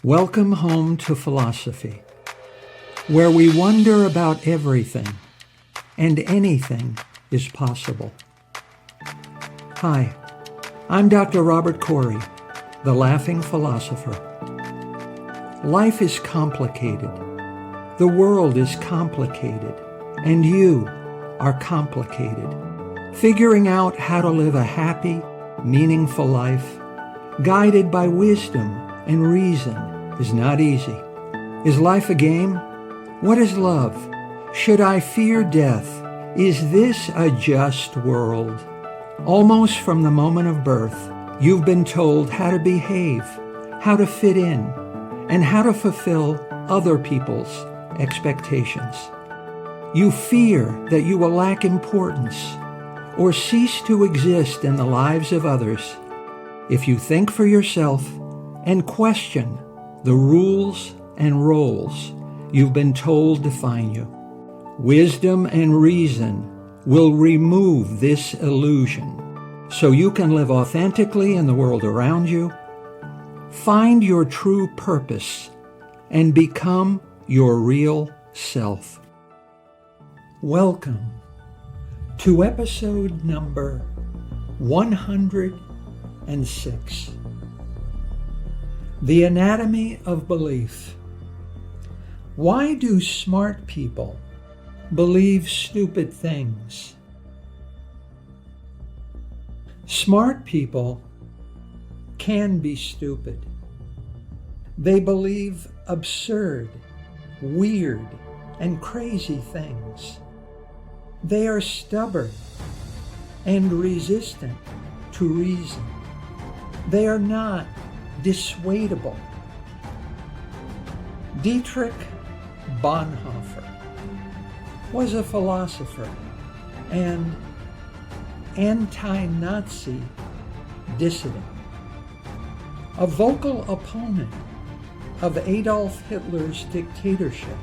Welcome home to philosophy, where we wonder about everything and anything is possible. Hi, I'm Dr. Robert Corey, the Laughing Philosopher. Life is complicated. The world is complicated, and you are complicated. Figuring out how to live a happy, meaningful life, guided by wisdom and reason, is not easy. Is life a game? What is love? Should I fear death? Is this a just world? Almost from the moment of birth, you've been told how to behave, how to fit in, and how to fulfill other people's expectations. You fear that you will lack importance or cease to exist in the lives of others if you think for yourself and question the rules and roles you've been told define you. Wisdom and reason will remove this illusion so you can live authentically in the world around you, find your true purpose, and become your real self. Welcome to episode number 106. The Anatomy of Belief. Why do smart people believe stupid things? Smart people can be stupid. They believe absurd, weird, and crazy things. They are stubborn and resistant to reason. They are not dissuadable. Dietrich Bonhoeffer was a philosopher and anti-Nazi dissident, a vocal opponent of Adolf Hitler's dictatorship.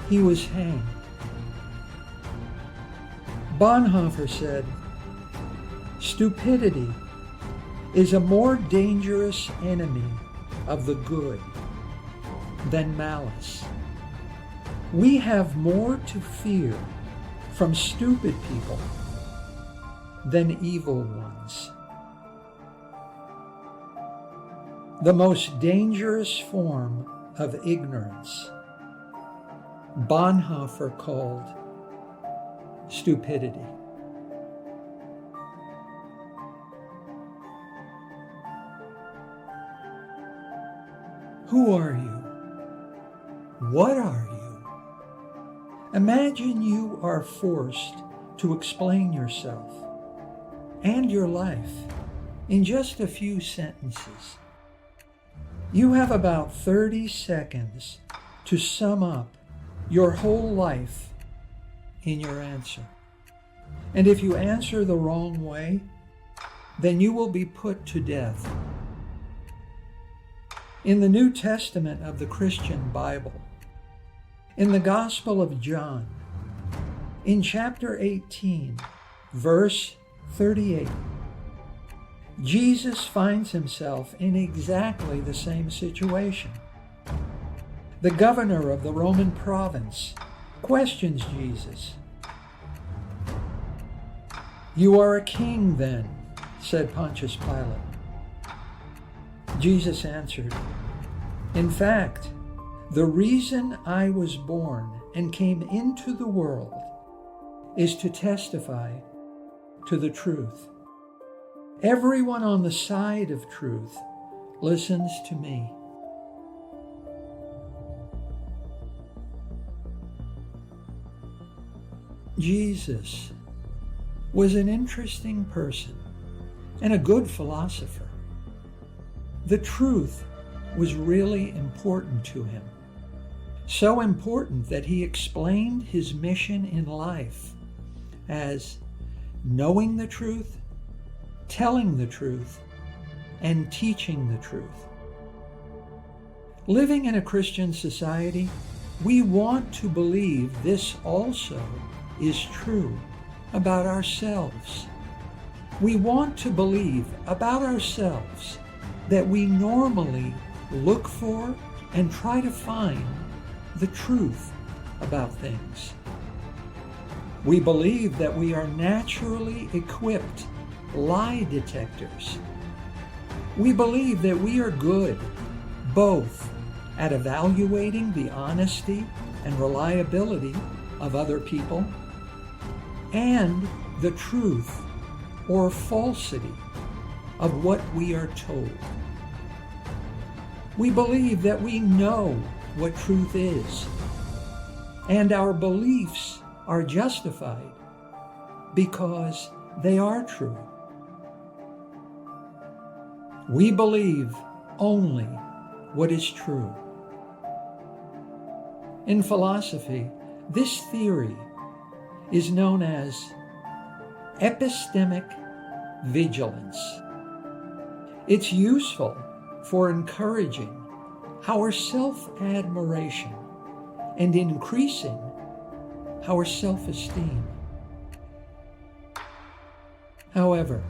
He was hanged. Bonhoeffer said, "Stupidity is a more dangerous enemy of the good than malice. We have more to fear from stupid people than evil ones." The most dangerous form of ignorance, Bonhoeffer called stupidity. Who are you? What are you? Imagine you are forced to explain yourself and your life in just a few sentences. You have about 30 seconds to sum up your whole life in your answer. And if you answer the wrong way, then you will be put to death. In the New Testament of the Christian Bible, in the Gospel of John, in chapter 18, verse 38, Jesus finds himself in exactly the same situation. The governor of the Roman province questions Jesus. "You are a king then," said Pontius Pilate. Jesus answered, "In fact, the reason I was born and came into the world is to testify to the truth. Everyone on the side of truth listens to me." Jesus was an interesting person and a good philosopher. The truth was really important to him. So important that he explained his mission in life as knowing the truth, telling the truth, and teaching the truth. Living in a Christian society, we want to believe this also is true about ourselves. We want to believe about ourselves that we normally look for and try to find the truth about things. We believe that we are naturally equipped lie detectors. We believe that we are good both at evaluating the honesty and reliability of other people and the truth or falsity of what we are told. We believe that we know what truth is, and our beliefs are justified because they are true. We believe only what is true. In philosophy, this theory is known as epistemic vigilance. It's useful for encouraging our self-admiration and increasing our self-esteem. However,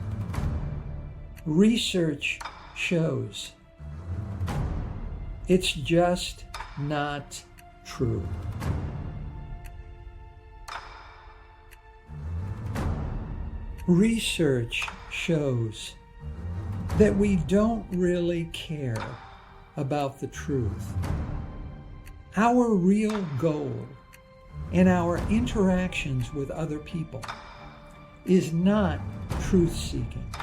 research shows it's just not true. Research shows that we don't really care about the truth. Our real goal in our interactions with other people is not truth-seeking.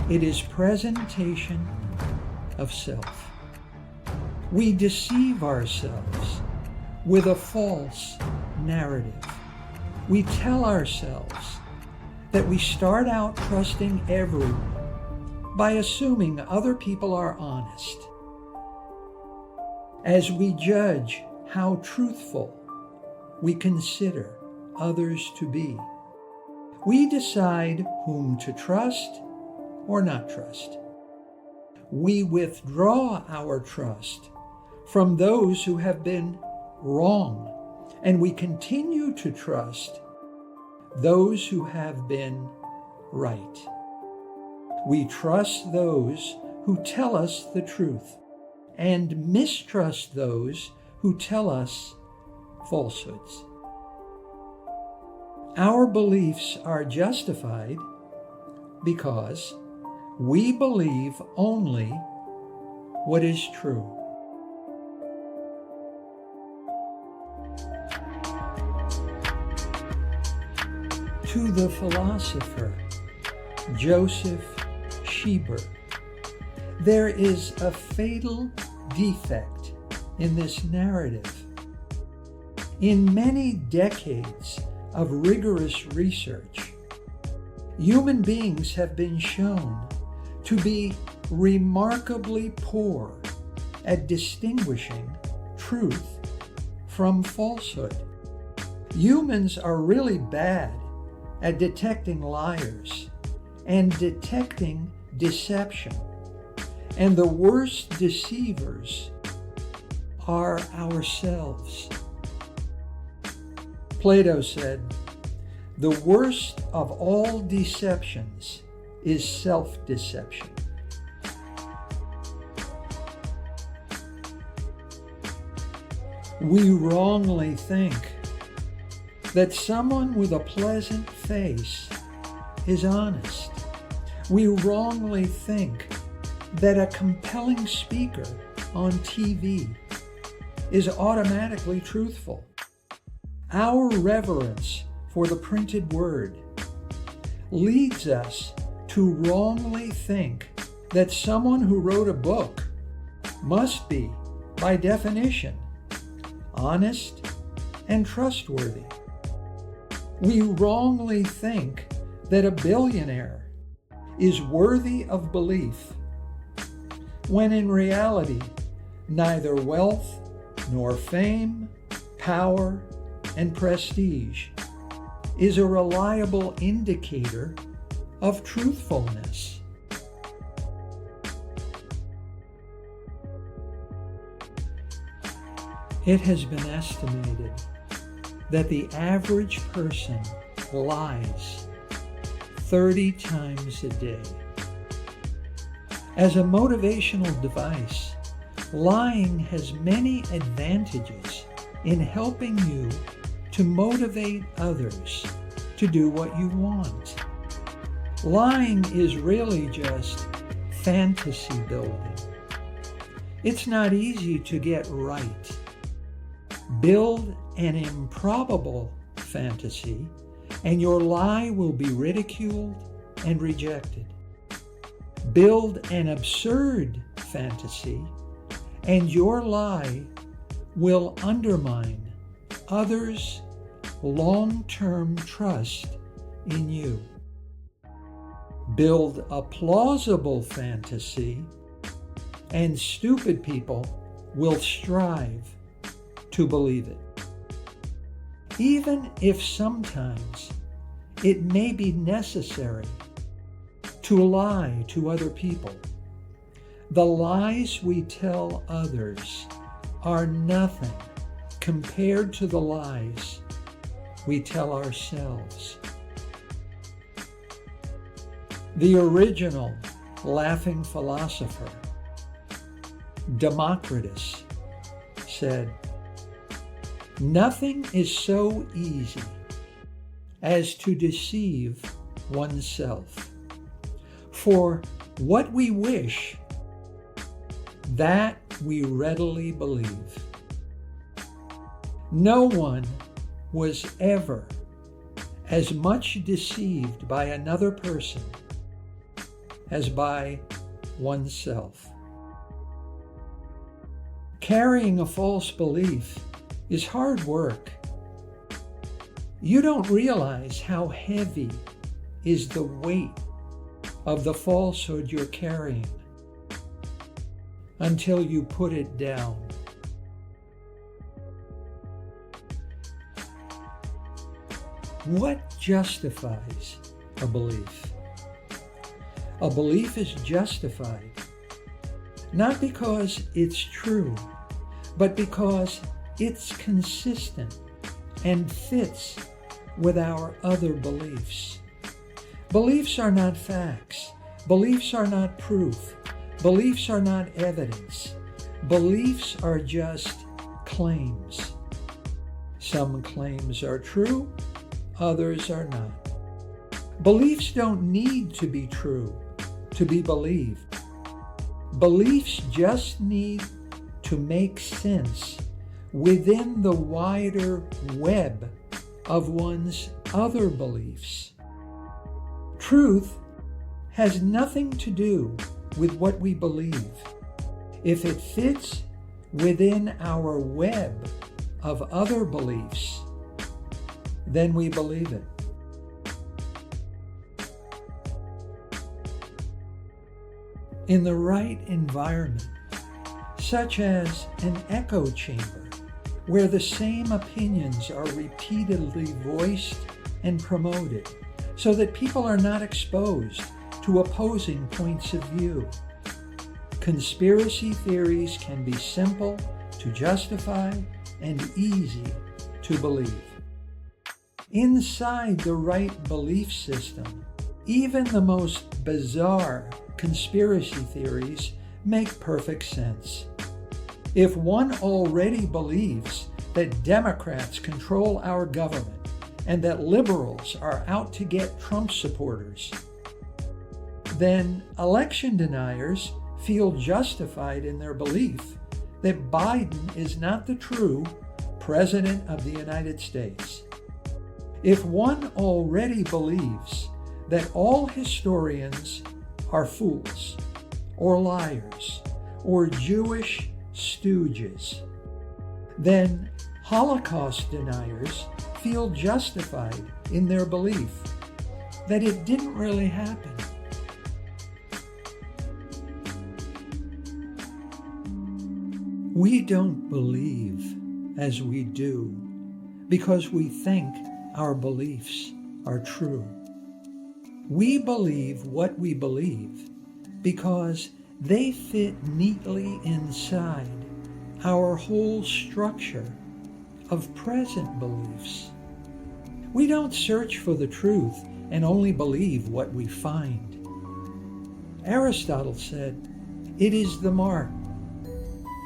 It is presentation of self. We deceive ourselves with a false narrative. We tell ourselves that we start out trusting everyone by assuming other people are honest. As we judge how truthful we consider others to be, we decide whom to trust or not trust. We withdraw our trust from those who have been wrong, and we continue to trust those who have been right. We trust those who tell us the truth and mistrust those who tell us falsehoods. Our beliefs are justified because we believe only what is true. To the philosopher Joseph Schieber, there is a fatal defect in this narrative. In many decades of rigorous research, human beings have been shown to be remarkably poor at distinguishing truth from falsehood. Humans are really bad at detecting liars and detecting deception. And the worst deceivers are ourselves. Plato said, "The worst of all deceptions is self-deception." We wrongly think that someone with a pleasant face is honest. We wrongly think that a compelling speaker on TV is automatically truthful. Our reverence for the printed word leads us to wrongly think that someone who wrote a book must be, by definition, honest and trustworthy. We wrongly think that a billionaire is worthy of belief, when in reality, neither wealth nor fame, power, and prestige is a reliable indicator of truthfulness. It has been estimated that the average person lies 30 times a day. As a motivational device, Lying has many advantages in helping you to motivate others to do what you want. Lying is really just fantasy building. It's not easy to get right. Build an improbable fantasy, and your lie will be ridiculed and rejected. Build an absurd fantasy, and your lie will undermine others' long-term trust in you. Build a plausible fantasy, and stupid people will strive to believe it. Even if sometimes it may be necessary to lie to other people, the lies we tell others are nothing compared to the lies we tell ourselves. The original laughing philosopher, Democritus, said, "Nothing is so easy as to deceive oneself. For what we wish, that we readily believe." No one was ever as much deceived by another person as by oneself. Carrying a false belief is hard work. You don't realize how heavy is the weight of the falsehood you're carrying until you put it down. What justifies a belief? A belief is justified not because it's true, but because it's consistent and fits with our other beliefs. Beliefs are not facts. Beliefs are not proof. Beliefs are not evidence. Beliefs are just claims. Some claims are true, others are not. Beliefs don't need to be true to be believed. Beliefs just need to make sense within the wider web of one's other beliefs. Truth has nothing to do with what we believe. If it fits within our web of other beliefs, then we believe it. In the right environment, such as an echo chamber, where the same opinions are repeatedly voiced and promoted, so that people are not exposed to opposing points of view. Conspiracy theories can be simple to justify and easy to believe. Inside the right belief system, even the most bizarre conspiracy theories make perfect sense. If one already believes that Democrats control our government and that liberals are out to get Trump supporters, then election deniers feel justified in their belief that Biden is not the true President of the United States. If one already believes that all historians are fools, or liars, or Jewish stooges, then Holocaust deniers feel justified in their belief that it didn't really happen. We don't believe as we do because we think our beliefs are true. We believe what we believe because they fit neatly inside our whole structure of present beliefs. We don't search for the truth and only believe what we find. Aristotle said, "It is the mark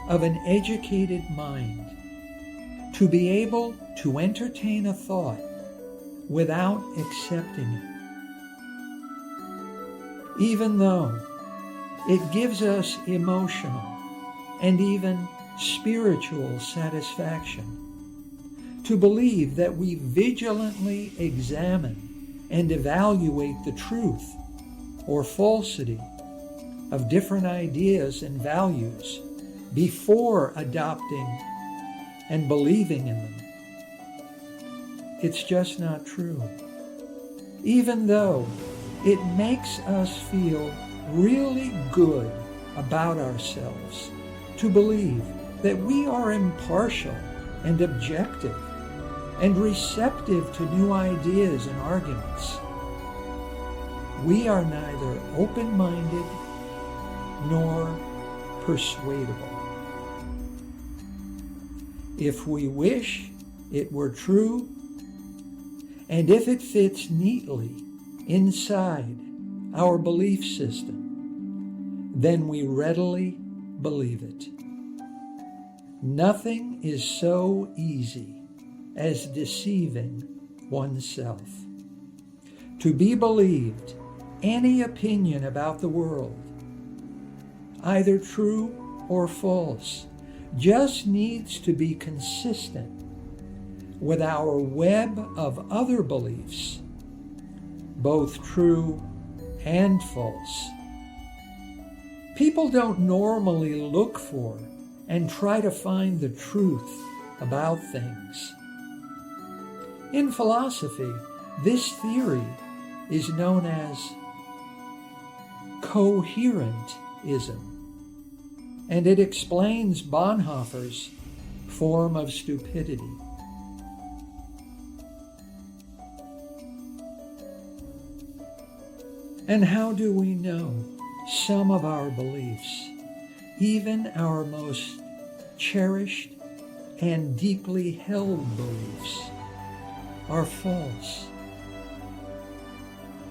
of an educated mind to be able to entertain a thought without accepting it, even though it gives us emotional and even spiritual satisfaction, to believe that we vigilantly examine and evaluate the truth or falsity of different ideas and values before adopting and believing in them. It's just not true. Even though it makes us feel really good about ourselves to believe that we are impartial and objective and receptive to new ideas and arguments, we are neither open-minded nor persuadable. If we wish it were true, and if it fits neatly inside our belief system, then we readily believe it. Nothing is so easy as deceiving oneself. To be believed, any opinion about the world, either true or false, just needs to be consistent with our web of other beliefs, both true and false. People don't normally look for and try to find the truth about things. In philosophy, this theory is known as coherentism, and it explains Bonhoeffer's form of stupidity. And how do we know some of our beliefs, even our most cherished and deeply held beliefs, are false?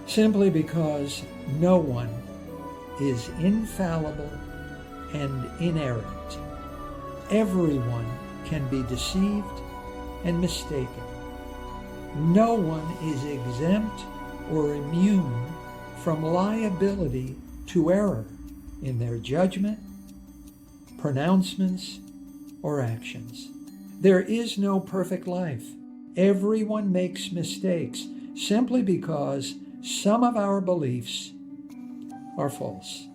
Simply because no one is infallible and inerrant. Everyone can be deceived and mistaken. No one is exempt or immune from liability to error in their judgment, pronouncements, or actions. There is no perfect life. Everyone makes mistakes simply because some of our beliefs are false.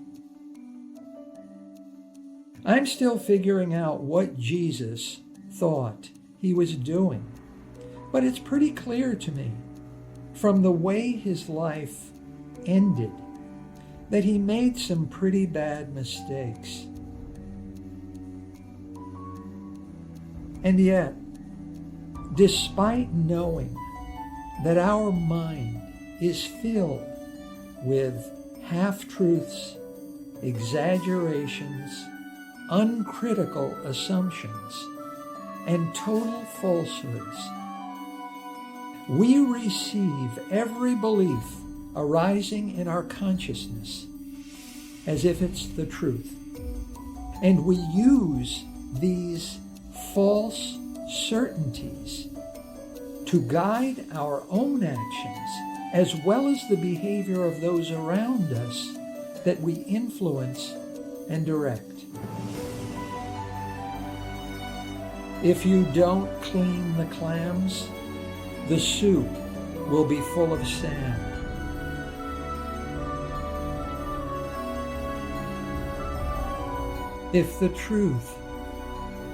I'm still figuring out what Jesus thought he was doing, but it's pretty clear to me from the way his life ended that he made some pretty bad mistakes. And yet, despite knowing that our mind is filled with half-truths, exaggerations, uncritical assumptions, and total falsehoods, we receive every belief arising in our consciousness as if it's the truth. And we use these false certainties to guide our own actions as well as the behavior of those around us that we influence and direct. If you don't clean the clams, the soup will be full of sand. If the truth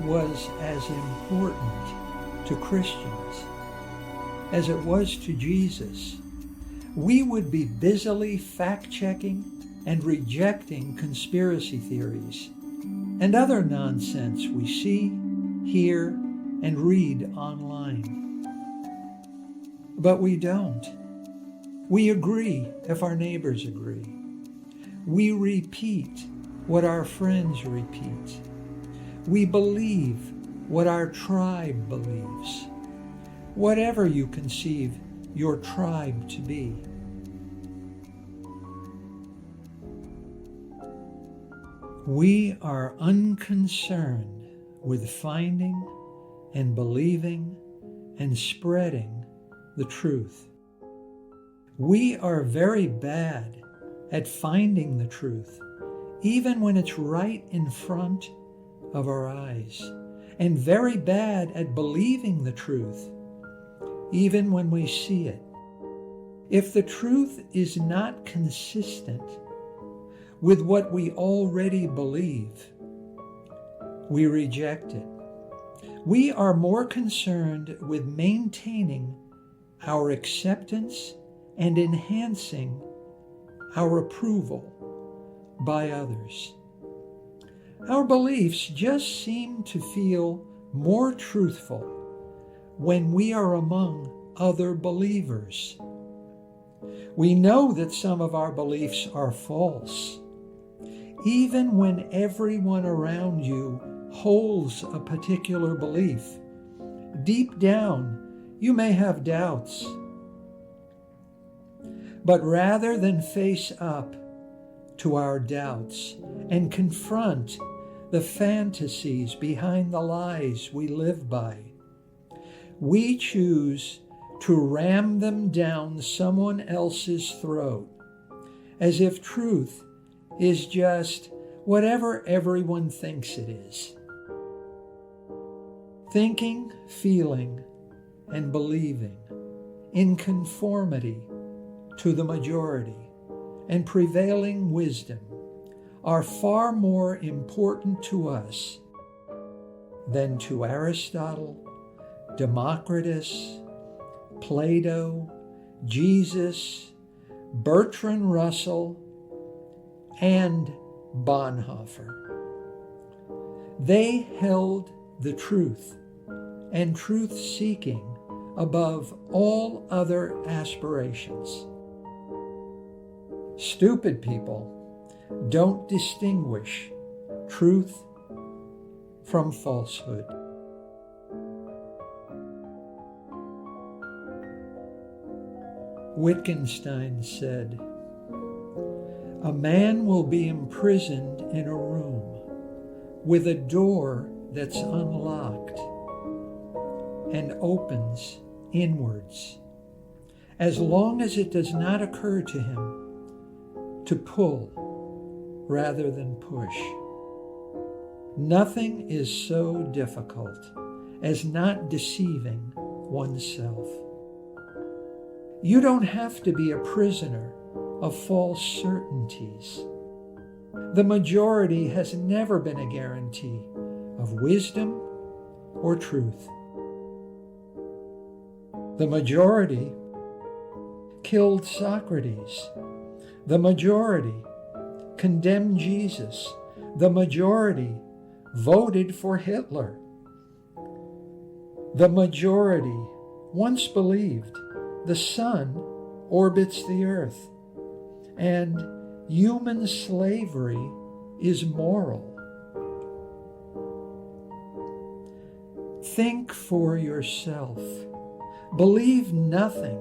was as important to Christians as it was to Jesus, we would be busily fact-checking and rejecting conspiracy theories and other nonsense we see, hear, and read online. But we don't. We agree if our neighbors agree. We repeat what our friends repeat. We believe what our tribe believes, whatever you conceive your tribe to be. We are unconcerned with finding and believing and spreading the truth. We are very bad at finding the truth, even when it's right in front of our eyes, and very bad at believing the truth, even when we see it. If the truth is not consistent with what we already believe, we reject it. We are more concerned with maintaining our acceptance and enhancing our approval by others. Our beliefs just seem to feel more truthful when we are among other believers. We know that some of our beliefs are false, even when everyone around you holds a particular belief. Deep down, you may have doubts. But rather than face up to our doubts and confront the fantasies behind the lies we live by, we choose to ram them down someone else's throat, as if truth is just whatever everyone thinks it is. Thinking, feeling, and believing in conformity to the majority and prevailing wisdom are far more important to us than to Aristotle, Democritus, Plato, Jesus, Bertrand Russell, and Bonhoeffer. They held the truth and truth-seeking above all other aspirations. Stupid people don't distinguish truth from falsehood. Wittgenstein said, "A man will be imprisoned in a room with a door that's unlocked and opens inwards, as long as it does not occur to him to pull rather than push. Nothing is so difficult as not deceiving oneself. You don't have to be a prisoner of false certainties. The majority has never been a guarantee of wisdom or truth. The majority killed Socrates. The majority condemned Jesus. The majority voted for Hitler. The majority once believed the sun orbits the earth and human slavery is moral. Think for yourself. Believe nothing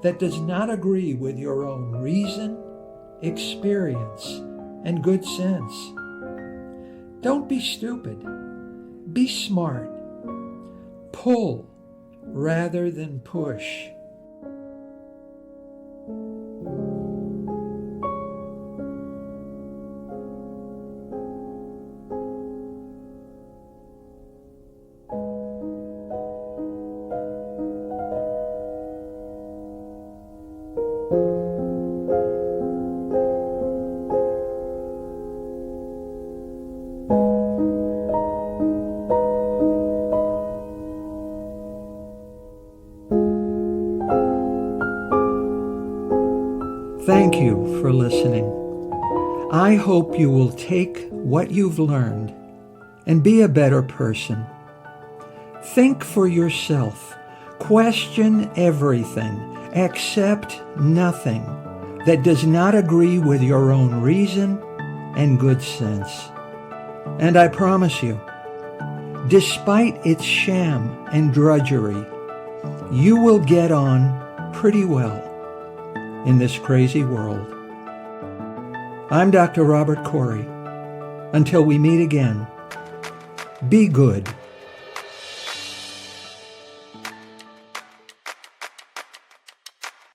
that does not agree with your own reason, experience, and good sense. Don't be stupid. Be smart. Pull rather than push. Thank you for listening. I hope you will take what you've learned and be a better person. Think for yourself. Question everything. Accept nothing that does not agree with your own reason and good sense. And I promise you, despite its sham and drudgery, you will get on pretty well in this crazy world. I'm Dr. Robert Corey, Until we meet again, be good.